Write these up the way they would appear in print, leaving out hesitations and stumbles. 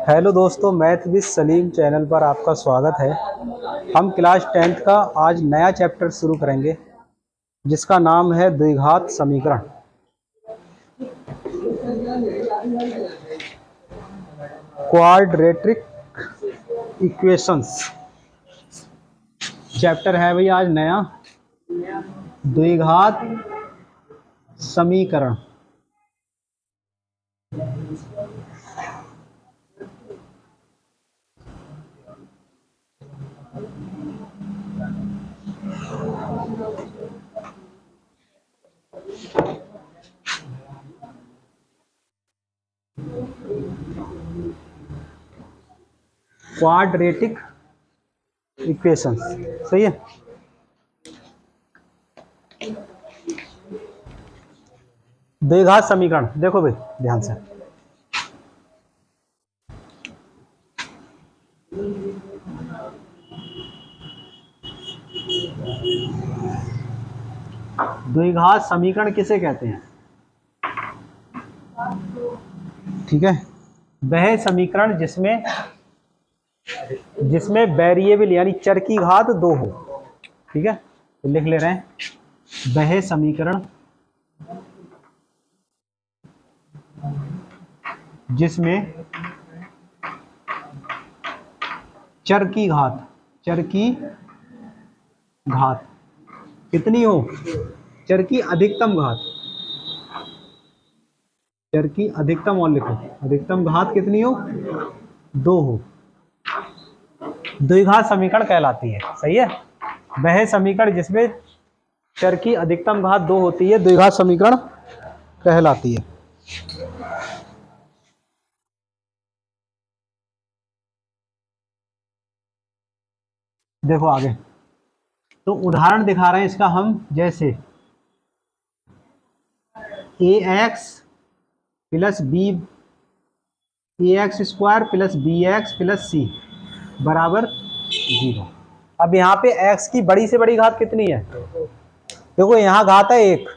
Hello दोस्तों, math with Salim channel पर आपका स्वागत है। हम क्लास 10th का आज नया चैप्टर शुरू करेंगे जिसका नाम है द्विघात समीकरण। क्वाड्रेटिक इक्वेशंस चैप्टर है भाई आज नया, द्विघात समीकरण। क्वाड्रेटिक इक्वेशंस, सही है। द्विघात समीकरण देखो भाई ध्यान से। द्विघात समीकरण किसे कहते हैं? ठीक है, वह समीकरण जिसमें वेरिएबल यानी चर की घात 2 हो। ठीक है, तो लिख ले रहे हैं, वह समीकरण जिसमें चर की घात कितनी हो? चर की अधिकतम घात, चर की अधिकतम, और लिखो अधिकतम घात कितनी हो? 2 हो, द्विघात समीकरण कहलाती है। सही है, वह समीकरण जिसमें चर की अधिकतम घात 2 होती है द्विघात समीकरण कहलाती है। देखो आगे, तो उदाहरण दिखा रहे हैं इसका हम, जैसे ax plus B, ax square plus bx plus c बराबर 0। अब यहाँ पे x की बड़ी से बड़ी घात कितनी है? देखो यहाँ घात है 1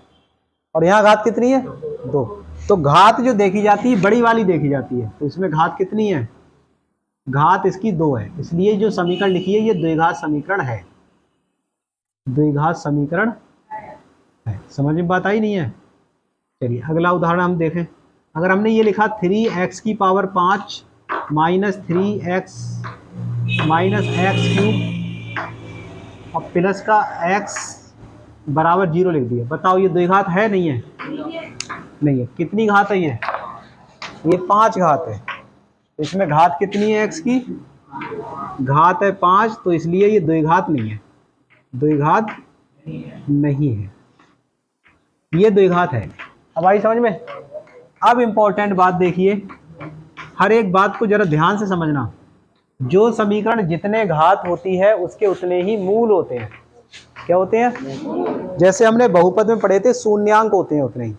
और यहाँ घात कितनी है? 2। तो घात जो देखी जाती है बड़ी वाली देखी जाती है, तो इसमें घात कितनी है? घात इसकी 2 है, इसलिए जो समीकरण लिखी है ये द्विघात समीकरण है। द्विघात समीकरण है। समझ में बात आई नहीं है? चलिए अगला उदाहरण हम देखें। अगर हमने ये लिखा 3x की power 5 minus 3x minus x cube और प्लस का x बराबर 0 लिख दिया, बताओ ये द्विघात है नहीं है? नहीं है। कितनी घात है ये? 5 घात है। इसमें घात कितनी है? x की घात है 5, तो इसलिए ये द्विघात नहीं है, द्विघात नहीं है, ये द्विघात है। अब आई समझ में? अब इंपॉर्टेंट बात देखिए, हर एक बात को जरा ध्यान से समझना। जो समीकरण जितने घात होती है उसके उतने ही मूल होते हैं। क्या होते हैं? जैसे हमने बहुपद में पढ़े थे, शून्यांक होते हैं उतने ही।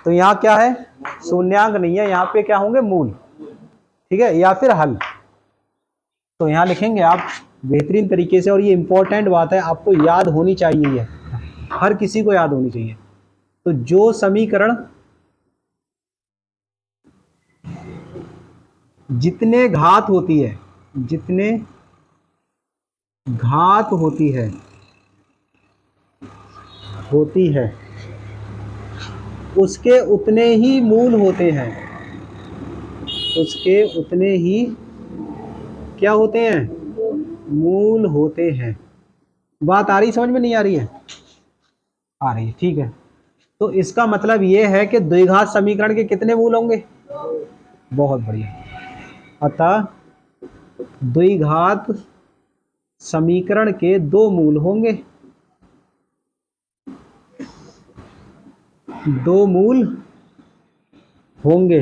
तो यहाँ क्या है? शून्यांक नहीं है, यहाँ पे क्या होंगे? मूल। ठीक है, या फिर हल। तो यहाँ लिखेंगे आप बेहतरीन तरीके से, और ये इंपॉर्टेंट बात है, आपको याद होनी चाहिए, ये हर किसी को याद होनी चाहिए। तो जो समीकरण जितने घात होती है, जितने घात होती है उसके उतने ही मूल होते हैं, उसके उतने ही क्या होते हैं? मूल होते हैं। बात आ रही समझ में? नहीं आ रही है? आ रही है, ठीक है। तो इसका मतलब ये है कि द्विघात समीकरण के कितने मूल होंगे? बहुत बढ़िया। अतः द्विघात समीकरण के 2 मूल होंगे, 2 मूल होंगे।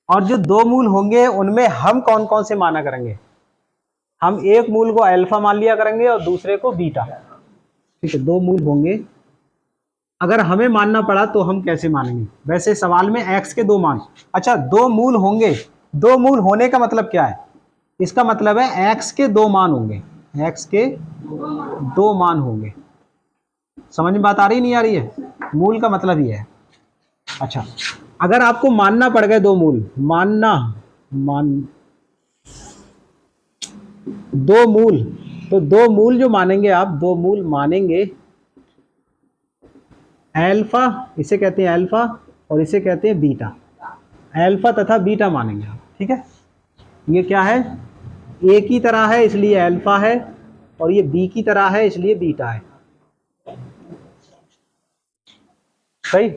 और जो 2 मूल होंगे उनमें हम कौन कौन से माना करेंगे? हम एक मूल को अल्फा मान लिया करेंगे और दूसरे को बीटा। ठीक है, 2 मूल होंगे। अगर हमें मानना पड़ा तो हम कैसे मानेंगे? वैसे सवाल में x के 2 मान, अच्छा 2 मूल होंगे। 2 मूल होने का मतलब क्या है? इसका मतलब है x के 2 मान होंगे, x के 2 मान होंगे। समझ में बात आ रही नहीं आ रही है? मूल का मतलब ये है। अच्छा, अगर आपको मानना पड़ गए दो मूल, दो मूल, तो दो मूल जो मानेंगे आप, दो मूल मानेंगे अल्फा, इसे कहते हैं अल्फा और इसे कहते हैं बीटा, अल्फा तथा बीटा मानेंगे आप, ठीक है। ये क्या है, ए की तरह है इसलिए अल्फा है, और ये बी की तरह है इसलिए बीटा है, सही।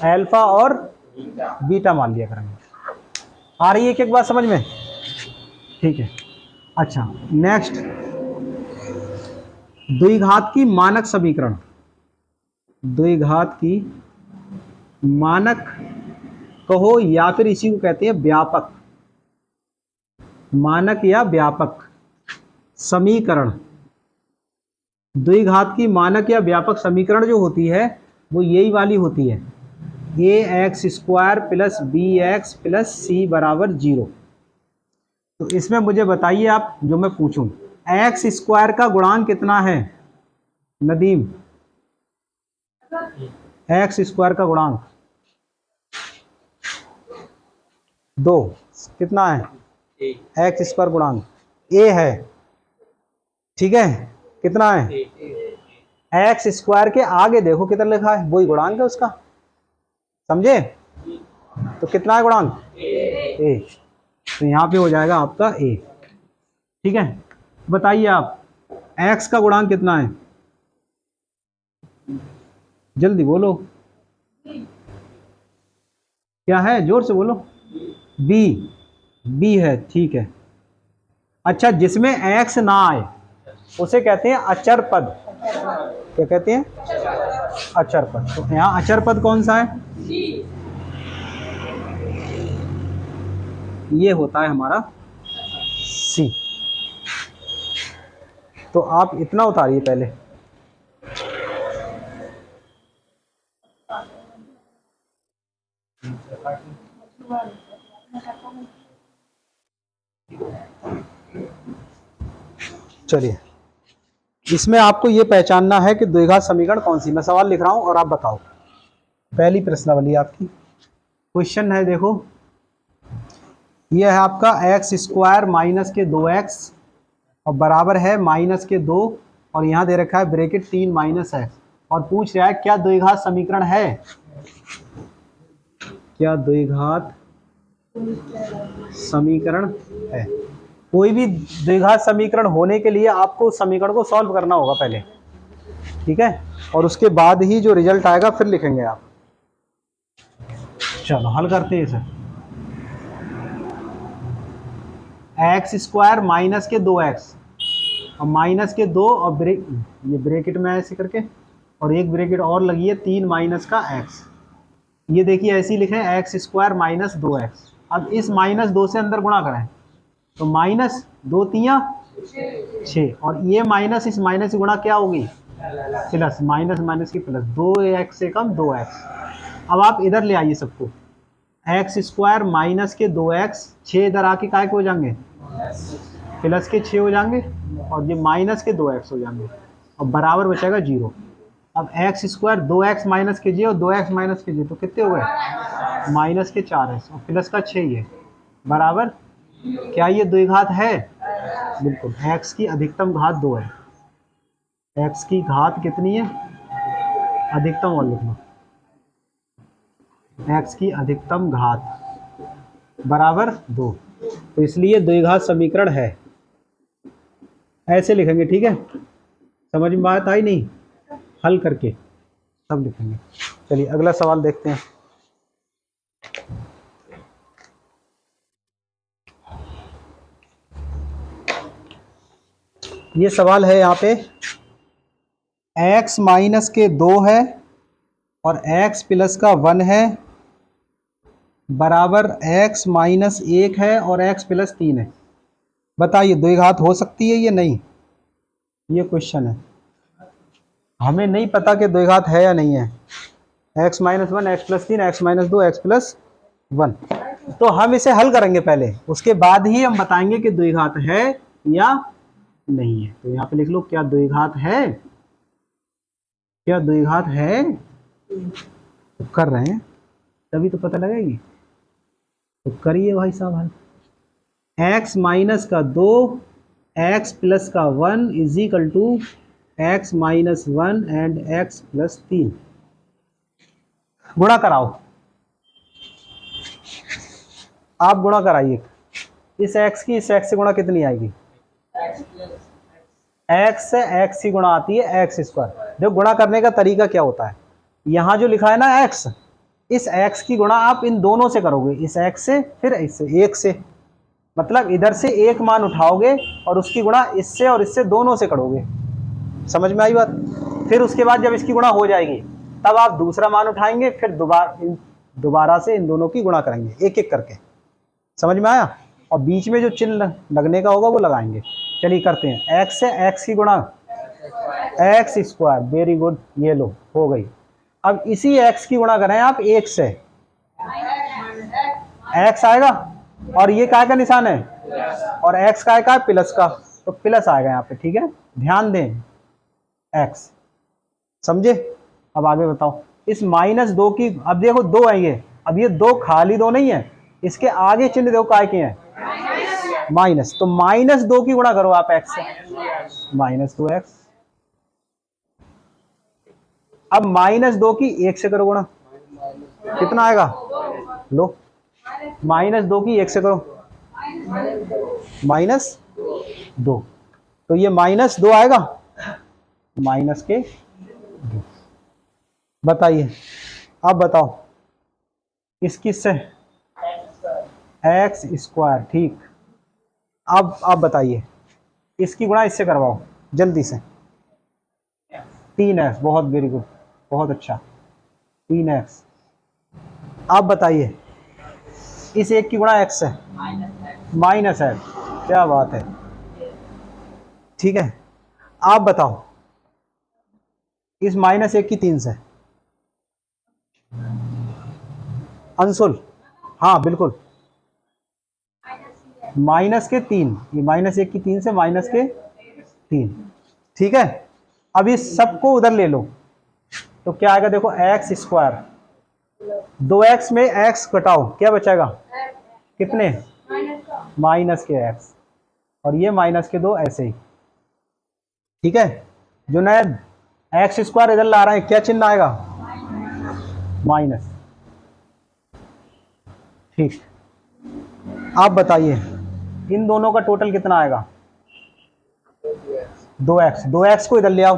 अल्फा और बीटा मान लिया करेंगे। आ रही है एक एक बात समझ में, ठीक है। अच्छा, नेक्स्ट, द्विघात की मानक समीकरण, द्विघात की मानक कहो या फिर इसी को कहते हैं व्यापक, मानक या व्यापक समीकरण। द्विघात की मानक या व्यापक समीकरण जो होती है वो यही वाली होती है, a x square plus b x plus c बराबर 0। तो इसमें मुझे बताइए आप, जो मैं पूछूं, एक्स स्क्वायर का गुणांक कितना है नदीम, एक्स स्क्वायर का गुणांक 2, कितना है, एक्स स्क्वायर गुणांक ए है, ठीक है, कितना है, एक्स स्क्वायर के आगे देखो कितना लिखा है, वही गुणांक है उसका, समझे। तो कितना है गुणांक, ए, तो यहाँ पे हो जाएगा आपका ए, ठीक है। बताइए आप, एक्स का गुणांक कितना है, जल्दी बोलो, क्या है, जोर से बोलो, बी, बी है, ठीक है। अच्छा, जिसमें एक्स ना आए उसे कहते हैं अचर पद, क्या कहते हैं, अचर पद। तो यहाँ अचर पद कौन सा है, ये होता है हमारा सी। तो आप इतना उतारिए पहले, चलिए। इसमें आपको ये पहचानना है कि द्विघात समीकरण कौन सी, मैं सवाल लिख रहा हूं और आप बताओ। पहली प्रश्नावली आपकी, क्वेश्चन है, देखो ये है आपका एक्स स्क्वायर माइनस के 2x और बराबर है माइनस के 2, और यहाँ दे रखा है ब्रैकेट 3 माइनस एक्स, और पूछ रहा है क्या द्विघात समीकरण है, क्या द्विघात समीकरण है। कोई भी द्विघात समीकरण होने के लिए आपको उस समीकरण को सॉल्व करना होगा पहले, ठीक है, और उसके बाद ही जो रिजल्ट आएगा फिर लिखेंगे आप। चलो हल करते हैं इसे। एक्स स्क्वायर माइनस के 2x और माइनस के 2 और ये ब्रैकेट में ऐसे करके, और एक ब्रैकेट और लगी है 3 माइनस का x, ये देखिए ऐसे ही लिखें, एक्स स्क्वायर माइनस 2x। अब इस माइनस 2 से अंदर गुणा करें, तो माइनस 2 तियां 6, और ये माइनस इस माइनस से गुणा क्या होगी, प्लस, माइनस माइनस की प्लस, 2x से कम 2x। अब आप इधर ले आइए सबको, एक्स स्क्वायर माइनस के 2x, 6 इधर आके काय के हो जाएंगे, प्लस के 6 हो जाएंगे, और ये माइनस के 2x हो जाएंगे, और बराबर बचेगा 0। अब एक्स स्क्वायर 2x माइनस के जी और 2x माइनस के जी, तो कितने हो गए, माइनस के 4x और प्लस का 6 ये बराबर, क्या ये द्विघात है, बिल्कुल। x की अधिकतम घात 2 है, x की घात कितनी है, अधिकतम, और लिख लो, x की अधिकतम घात बराबर 2, तो इसलिए द्विघात समीकरण है, ऐसे लिखेंगे, ठीक है। समझ में बात आई नहीं, हल करके सब लिखेंगे। चलिए अगला सवाल देखते हैं। ये सवाल है यहाँ पे, x माइनस के 2 है और x प्लस का 1 है, बराबर x माइनस 1 है और x प्लस 3 है। बताइए द्विघात हो सकती है या नहीं, ये क्वेश्चन है। हमें नहीं पता कि द्विघात है या नहीं है, x minus 1, x plus 3, x minus 2, x plus 1। तो हम इसे हल करेंगे पहले, उसके बाद ही हम बताएंगे कि द्विघात है या नहीं है। तो यहाँ पे लिख लो, क्या द्विघात है, क्या द्विघात है, तो कर रहे हैं। तभी तो पता लगेगी। तो करिए भाई साहब हल। x माइनस का 2 x प्लस का 1 is equal to x minus 1 and x plus 3। गुणा कराओ, आप गुणा कराइए। इस x की इस x से गुणा कितनी आएगी? x से x की गुणा आती है एक्स स्क्वायर। जो गुणा करने का तरीका क्या होता है, यहाँ जो लिखा है ना x, इस x की गुणा आप इन दोनों से करोगे, इस x से फिर इससे, एक से, मतलब इधर से एक मान उठाओगे और उसकी गुणा इससे और इससे दोनों से करोगे। समझ में आई बात? फिर उसके बाद जब इसकी गुणा हो जाएगी तब आप दूसरा मान उठाएंगे, फिर दोबारा से इन दोनों की गुणा करेंगे एक एक करके। समझ में आया? और बीच में जो चिन्ह लगने का होगा वो लगाएंगे। चलिए करते हैं। x से x की गुणा एक्स स्क्वायर, वेरी गुड, ये लो हो गई। अब इसी x की गुणा करें आप 1 से, x आएगा और ये काय का निशान है, और x काय का है, प्लस का, तो प्लस आएगा यहाँ पे। ठीक है, ध्यान दें x, समझे? अब आगे बताओ। इस -2 की, अब देखो 2 है ये, अब ये 2 खाली 2 नहीं है, इसके आगे चिन्ह देखो काय के हैं, माइनस, तो -2 की गुणा करो आप x से, -2x। अब -2 की 1 से करो गुणा, कितना आएगा? लो, -2 की 1 से करो, -2, तो ये -2 आएगा, माइनस के 2। बताइए, अब बताओ इस किस से, एक्स स्क्वायर। ठीक, अब आप बताइए इसकी गुणा इससे करवाओ जल्दी से, 3x, बहुत वेरी गुड, बहुत अच्छा, 3x। आप बताइए इस एक की गुणा x से, माइनस है, क्या बात है, ठीक है। आप बताओ इस -1 की 3 से, अंशुल, हाँ बिल्कुल, माइनस के 3, ये -1 की 3 से माइनस के 3, ठीक है। अब इस सबको उधर ले लो तो क्या आएगा, देखो एक्स स्क्वायर, 2x में x घटाओ, क्या बचेगा, कितने, माइनस के x, और ये माइनस के 2 ऐसे ही, ठीक है। जो नया एक्स स्क्वायर इधर ला रहे हैं, क्या चिन्ह आएगा, माइनस। ठीक, आप बताइए इन दोनों का टोटल कितना आएगा, 2x, 2x को इधर ले आओ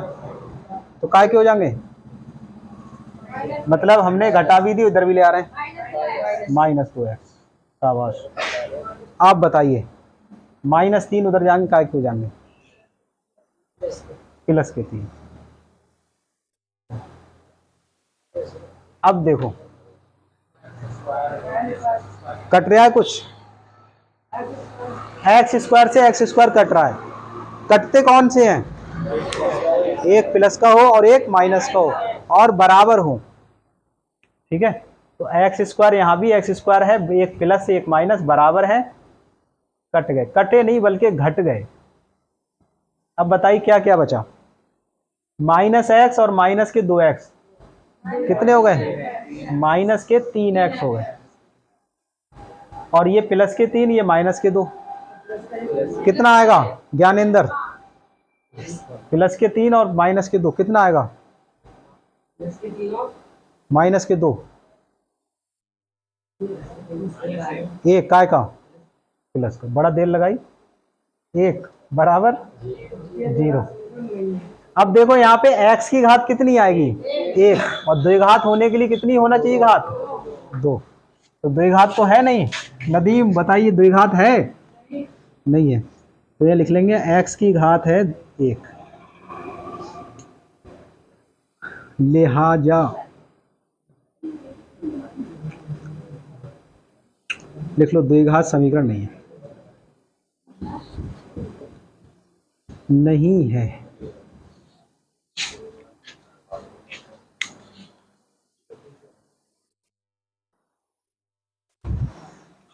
तो काय के हो जाएंगे, मतलब हमने घटा भी दी, उधर भी ले आ रहे हैं, -2x, शाबाश। आप बताइए -3 उधर जाएंगे, काय के हो जाएंगे, प्लस के 3। अब देखो कट रहा है कुछ, एक्स स्क्वायर से एक्स स्क्वायर कट रहा है, कटते कौन से हैं, एक प्लस का हो और एक माइनस का हो और बराबर हो, ठीक है। तो एक्स स्क्वायर, यहाँ भी एक्स स्क्वायर है, एक प्लस एक माइनस बराबर है, कट गए, कटे नहीं बल्कि घट गए। अब बताइए क्या क्या बचा, -x और माइनस के 2x कितने हो गए, माइनस के 3x हो गए, और ये प्लस के 3, ये माइनस के 2, कितना आएगा ज्ञानेंद्र, प्लस के 3 और माइनस के 2 कितना आएगा, माइनस के 2, एक काय का, प्लस का, बड़ा देर लगाई, 1 बराबर 0। अब देखो यहाँ पे x की घात कितनी आएगी, 1, और द्विघात होने के लिए कितनी होना चाहिए घात, 2, तो द्विघात तो है नहीं। नदीम बताइए द्विघात है, नहीं है, तो ये लिख लेंगे x की घात है 1, लिहाजा लिख लो द्विघात समीकरण नहीं है, नहीं है।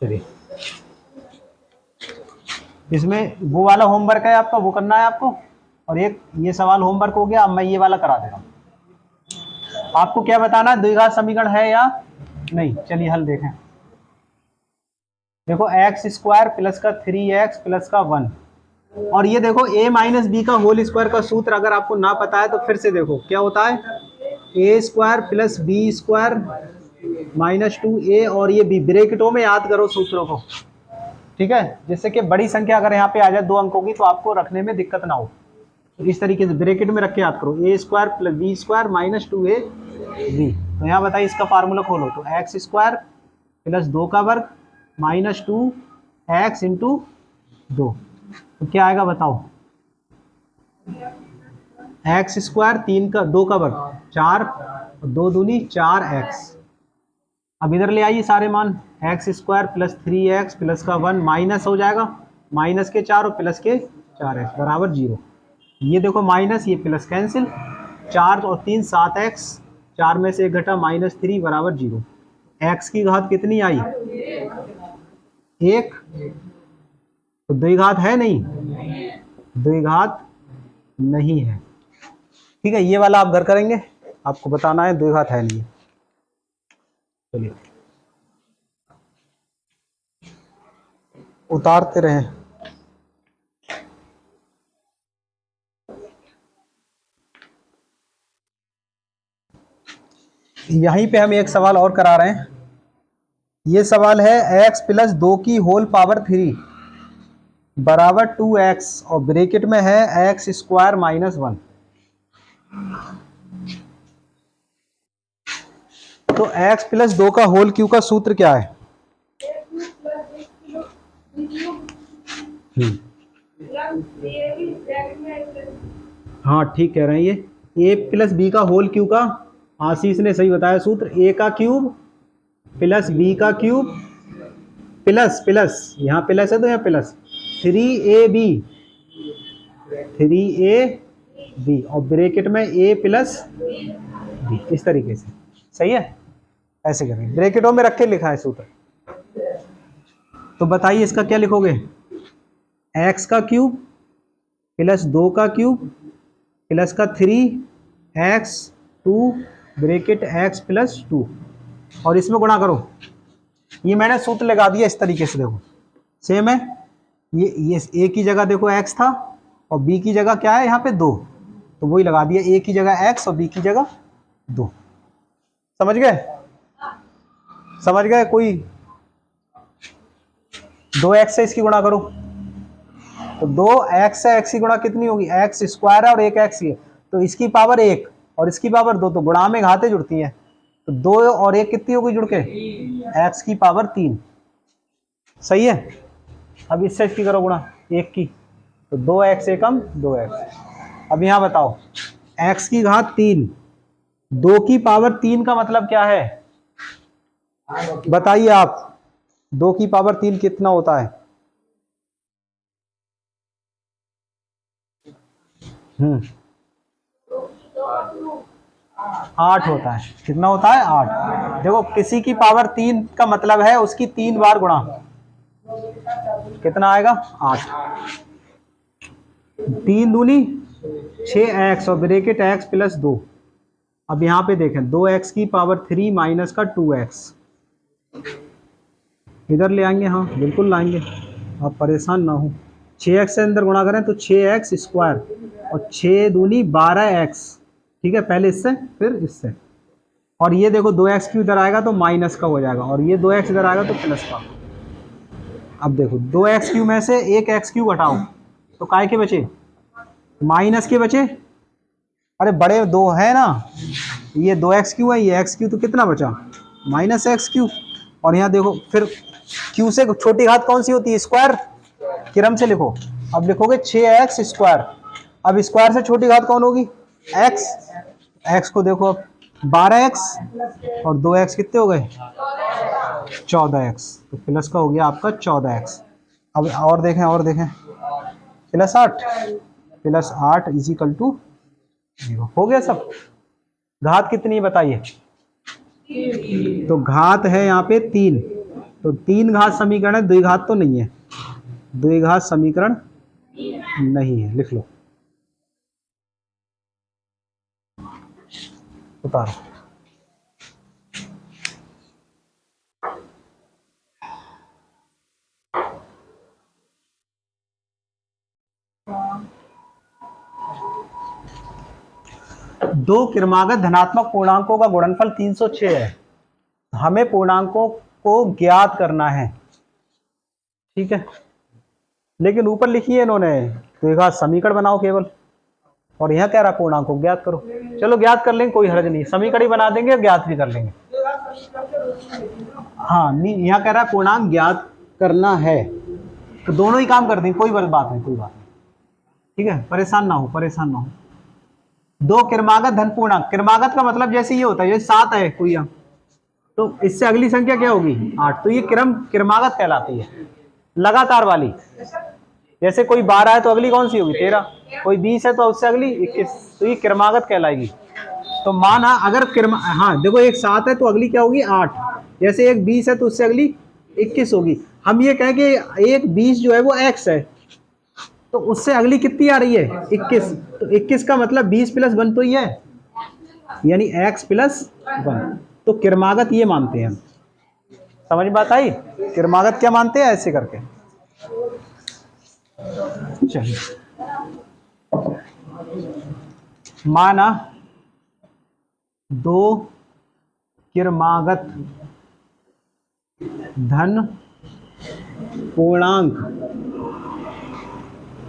चलिए, इसमें वो वाला होमवर्क है आपका, वो करना है आपको, और एक ये सवाल होमवर्क हो गया। अब मैं ये वाला करा दे रहा हूँ। आपको क्या बताना है, द्विघात समीकरण है या नहीं, चलिए हल देखें। देखो एक्स स्क्वायर प्लस का 3x प्लस का 1, और ये देखो a माइनस बी का होल स्क्वायर का सूत्र अगर आपको ना पता है तो फिर से देखो क्या होता है, a square plus b square minus 2a, और ये b, ब्रैकेटों में याद करो सूत्रों को, ठीक है, जिससे कि बड़ी संख्या अगर यहाँ पे आ जाए 2 अंकों की तो आपको रखने में दिक्कत ना हो। तो इस तरीके से ब्रैकेट में रख के याद करो, a square plus b square minus 2a b. तो यहाँ बताइए इसका फार्मूला खोलो, तो एक्स स्क्वायर प्लस 2 का वर्ग माइनस 2x इंटू 2, तो क्या आएगा बताओ, एक्स स्क्वायर 3 का 2 का वर्ग 4, और 2 दूनी 4x। अब इधर ले आइए सारे मान, x square plus 3x plus का 1 माइनस हो जाएगा, माइनस के 4 और प्लस के 4x बराबर 0। ये देखो माइनस, ये प्लस कैंसिल, 4 और 3 7x, 4 में से 1 घटा माइनस 3 बराबर 0। x की घात कितनी आई, 1, तो द्विघात है नहीं, द्विघात नहीं है, ठीक है। ये वाला आप घर करेंगे, आपको बताना है द्विघात है नहीं। चलिए उतारते रहें। यहीं पे हम एक सवाल और करा रहे हैं। ये सवाल है x प्लस 2 की होल पावर 3 बराबर 2x, और ब्रैकेट में है एक्स स्क्वायर माइनस 1। तो x प्लस 2 का होल क्यू का सूत्र क्या है? हाँ ठीक कह रहे हैं, ये a प्लस बी का होल क्यू का, आशीष ने सही बताया सूत्र, a का क्यूब प्लस b का क्यूब प्लस प्लस, यहाँ प्लस है तो यहाँ प्लस 3ab, 3ab, और ब्रैकेट में a प्लस b, इस तरीके से, सही है, ऐसे करेंगे, ब्रैकेटों में रख के लिखा है सूत्र। तो बताइए इसका क्या लिखोगे, x का क्यूब प्लस 2 का क्यूब प्लस का 3x 2 ब्रैकेट x प्लस 2, और इसमें गुणा करो। ये मैंने सूत्र लगा दिया इस तरीके से, देखो सेम है, ये a की जगह देखो x था और b की जगह क्या है यहाँ पे 2, तो वही लगा दिया, a की जगह x और b की जगह 2। समझ गए, समझ गए कोई? 2x से इसकी गुणा करो, तो 2x से x की गुणा कितनी होगी, x स्क्वायर है और एक x ही है, तो इसकी पावर 1 और इसकी पावर 2, तो गुणा में घातें जुड़ती हैं, तो 2 और 1 कितनी होगी जुड़ के, x की पावर 3, सही है। अब इससे इसकी करो गुणा 1 की, तो 2x एकम 2x। अब यहाँ बताओ x की घात 3, 2 की पावर 3 का मतलब क्या है, बताइए आप, 2 की पावर 3 कितना होता है? 8 होता है, कितना होता है, 8। देखो किसी की पावर 3 का मतलब है उसकी 3 बार गुणा, कितना आएगा, 8, 3 दूनी 6x और ब्रैकेट x प्लस 2। अब यहाँ पे देखें 2x की पावर 3 माइनस का 2x, इधर ले आएंगे, हाँ बिल्कुल लाएंगे, आप परेशान ना हो। 6x से अंदर गुणा करें तो 6x स्क्वायर, और 6 दूनी 12x, ठीक है, पहले इससे फिर इससे, और ये देखो 2x क्यू इधर आएगा तो माइनस का हो जाएगा, और ये 2x इधर आएगा तो प्लस का। अब देखो 2x क्यू में से एक x क्यू घटाओ, तो काय के बचे, माइनस के बचे, अरे बड़े 2 है ना, ये 2x क्यू है, ये x क्यू, तो कितना बचा, माइनस एक्स क्यू। और यहाँ देखो फिर q से छोटी घात कौन सी होती है, स्क्वायर, क्रम से लिखो। अब लिखोगे 6x स्क्वायर, अब स्क्वायर से छोटी घात कौन होगी, x, x को देखो अब 12x और 2x कितने हो गए, 14x, तो प्लस का हो गया आपका 14x। अब और देखें प्लस 8 इजिकल टू 0, हो गया सब। घात कितनी है बताइए, तो घात है यहाँ पे 3, तो 3 घात समीकरण है, द्विघात तो नहीं है, द्विघात समीकरण नहीं है, लिख लो, उतारो। दो क्रमागत धनात्मक पूर्णांकों का गुणनफल 306 है। हमें पूर्णांकों को ज्ञात करना है, ठीक है। लेकिन ऊपर लिखी है इन्होंने, देखा समीकरण बनाओ केवल, और यहाँ कह रहा पूर्णांक को ज्ञात करो। चलो ज्ञात कर लेंगे, कोई हर्ज नहीं, समीकरण ही बना देंगे और ज्ञात भी कर लेंगे। हाँ नहीं, यहाँ कह रहा है पूर्णांक ज्ञात करना है, तो दोनों ही काम कर देंगे, कोई बात नहीं, कोई बात नहीं, ठीक है। परेशान ना हो, परेशान ना हो। दो क्रमागत धन पूर्णांक, क्रमागत का मतलब जैसे ये होता है, जैसे 7 है कोई, तो इससे अगली संख्या क्या होगी 8, तो ये क्रमागत कहलाती है, लगातार वाली। जैसे कोई 12 है तो अगली कौन सी होगी 13, कोई 20 है तो उससे अगली 21, तो ये क्रमागत कहलाएगी। तो माना अगर हाँ देखो, एक 7 है तो अगली क्या होगी 8, जैसे एक 20 है तो उससे अगली 21 होगी। हम ये कहें कि एक 20 जो है वो x है, तो उससे अगली कितनी आ रही है 21, तो 21 का मतलब 20 प्लस 1 तो ही है, यानी x प्लस 1। तो क्रमागत ये मानते हैं हम, समझ में बात आई? क्रमागत क्या मानते हैं, ऐसे करके। चलिए, माना दो क्रमागत धन पूर्णांक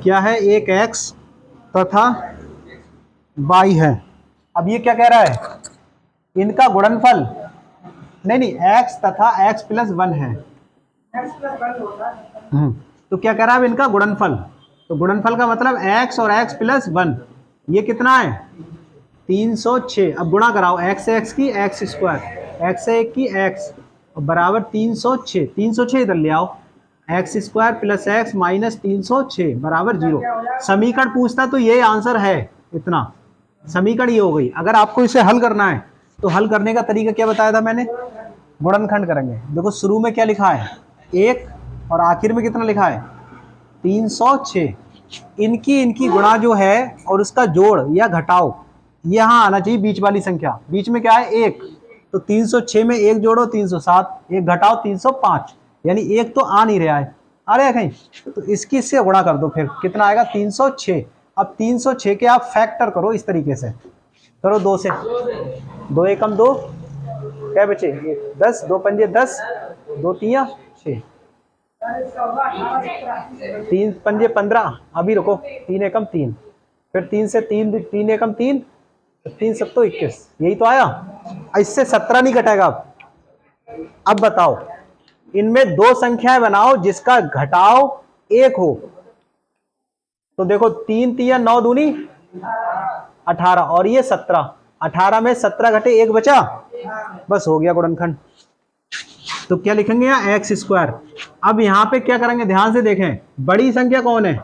क्या है, एक x तथा y है। अब ये क्या कह रहा है, इनका गुणनफल, नहीं x तथा x प्लस 1 है। तो क्या कह रहा है इनका गुणनफल, तो गुणनफल का मतलब x और x प्लस 1, ये कितना है 306। अब गुणा कराओ, x से x की x स्क्वायर, x से 1 की x बराबर 306, 306 इधर ले आओ, x square plus x minus 306 बराबर 0। समीकरण पूछता तो ये आंसर है, इतना समीकरण ये हो गई। अगर आपको इसे हल करना है तो हल करने का तरीका क्या बताया था मैंने, गुणनखंड करेंगे। देखो शुरू में क्या लिखा है 1 और आखिर में कितना लिखा है 306, इनकी गुणा जो है और उसका जोड़ या घटाओ यहाँ आना चाहिए, बीच वाली संख्या, बीच में क्या है 1, तो 306 में 1 जोड़ो 307, 1 घटाओ 305, यानी 1 तो आ नहीं रहा है, आ रहा है कहीं, तो इसकी इससे गुणा कर दो, फिर कितना आएगा 306। अब 306 के आप फैक्टर करो इस तरीके से, करो 2 से, 2 एकम 2, क्या बचे 10, 2 पंजे 10, 2 तिया 6, 3 पंजे 15, अभी रुको 3 एकम 3, फिर 3 से 3, 3 एकम 3, 3 सत्तो 21, यही तो आया। इससे 17 नहीं घटेगा। अब बताओ इनमें दो संख्याएं बनाओ जिसका घटाव 1 हो, तो देखो 3 तिया 9 दूनी 18 और ये 17, 18 में 17 घटे 1 बचा, बस हो गया गुणनखंड। तो क्या लिखेंगे यहाँ एक्स स्क्वायर। अब यहाँ पे क्या करेंगे, ध्यान से देखें, बड़ी संख्या कौन है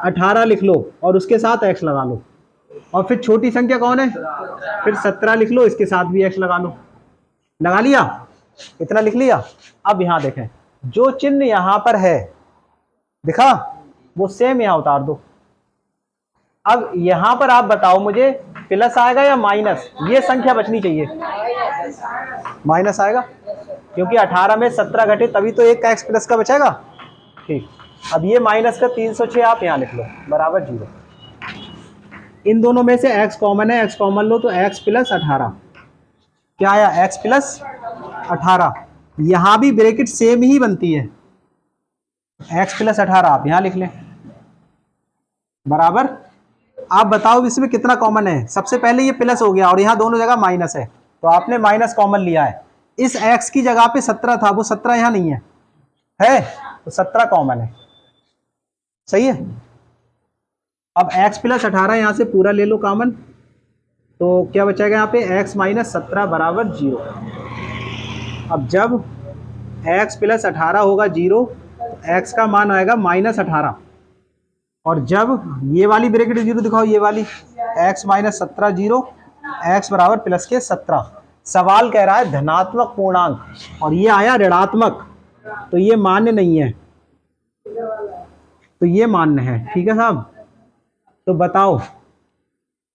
18 लिख लो और उसके साथ एक्स लगा लो, और फिर छोटी संख्या कौन है, फिर 17 लिख लो, इसके साथ भी एक्स लगा लो। लगा लिया, इतना लिख लिया। अब यहां देखें, जो चिन्ह यहां पर है दिखा, वो सेम यहां उतार दो। अब यहां पर आप बताओ मुझे प्लस आएगा या माइनस, ये संख्या बचनी चाहिए, माइनस आएगा, क्योंकि 18 में 17 घटे तभी तो एक का एक्स प्लस का बचेगा। ठीक, अब ये माइनस का 306 आप यहां लिख लो बराबर 0। इन दोनों में से x कॉमन है, x कॉमन लो तो x प्लस 18, क्या आया x प्लस 18। यहां भी ब्रैकेट सेम ही बनती है, x प्लस 18 आप यहां लिख लें बराबर। आप बताओ इसमें कितना कॉमन है, सबसे पहले ये प्लस हो गया और यहां दोनों जगह माइनस है, तो आपने माइनस कॉमन लिया है। इस x की जगह पे 17 था, वो 17 यहां नहीं है तो 17 कॉमन है, सही है। अब x प्लस 18 यहां से पूरा ले लो कॉमन, तो क्या बचेगा यहाँ पे x माइनस 17 बराबर 0। अब जब x प्लस 18 होगा 0, तो x का मान आएगा माइनस 18, और जब ये वाली ब्रैकेट 0 दिखाओ, ये वाली x माइनस 17 0, x बराबर प्लस के 17। सवाल कह रहा है धनात्मक पूर्णांक और ये आया ऋणात्मक, तो ये मान्य नहीं है, तो ये मान्य है, ठीक है साहब। तो बताओ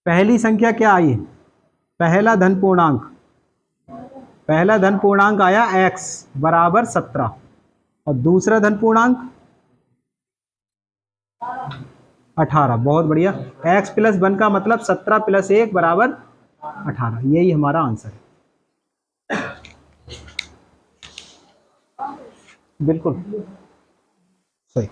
पहली संख्या क्या आई, पहला धन पूर्णांक, पहला धन पूर्णांक आया x बराबर 17, और दूसरा धन पूर्णांक 18, बहुत बढ़िया। x प्लस 1 का मतलब 17 प्लस 1 बराबर 18, यही हमारा आंसर है। बिल्कुल सही।